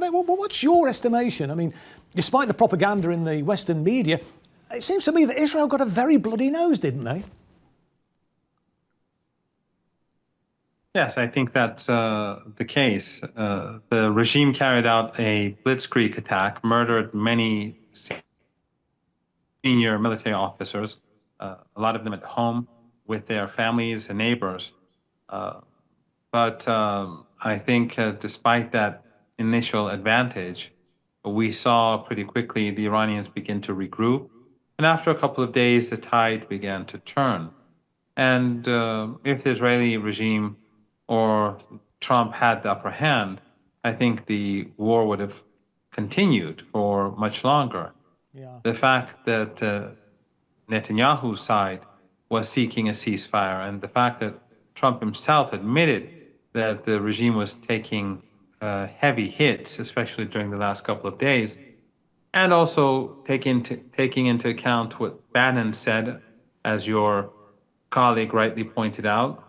I mean, what's your estimation? I mean, despite the propaganda in the Western media, it seems to me that Israel got a very bloody nose, didn't they? Yes, I think that's the case. The regime carried out a blitzkrieg attack, murdered many senior military officers, a lot of them at home with their families and neighbors. Uh, but I think despite that initial advantage, we saw pretty quickly the Iranians begin to regroup. And after a couple of days, the tide began to turn. And if the Israeli regime or Trump had the upper hand, I think the war would have continued for much longer. Yeah. The fact that Netanyahu's side was seeking a ceasefire, and the fact that Trump himself admitted that the regime was taking heavy hits, especially during the last couple of days, and also taking into account what Bannon said, as your colleague rightly pointed out,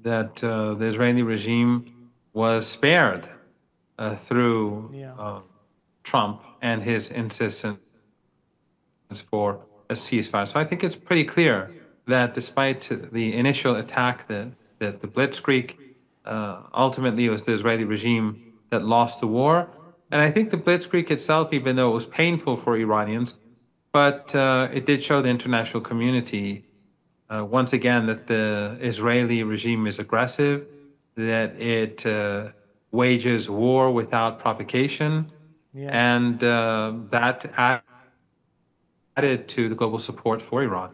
that the Israeli regime was spared through Trump and his insistence for a ceasefire. So I think it's pretty clear that despite the initial attack, that the Blitzkrieg, ultimately it was the Israeli regime that lost the war. And I think the Blitzkrieg itself, even though it was painful for Iranians, but it did show the international community once again that the Israeli regime is aggressive, that it wages war without provocation, Yes. and that added to the global support for Iran.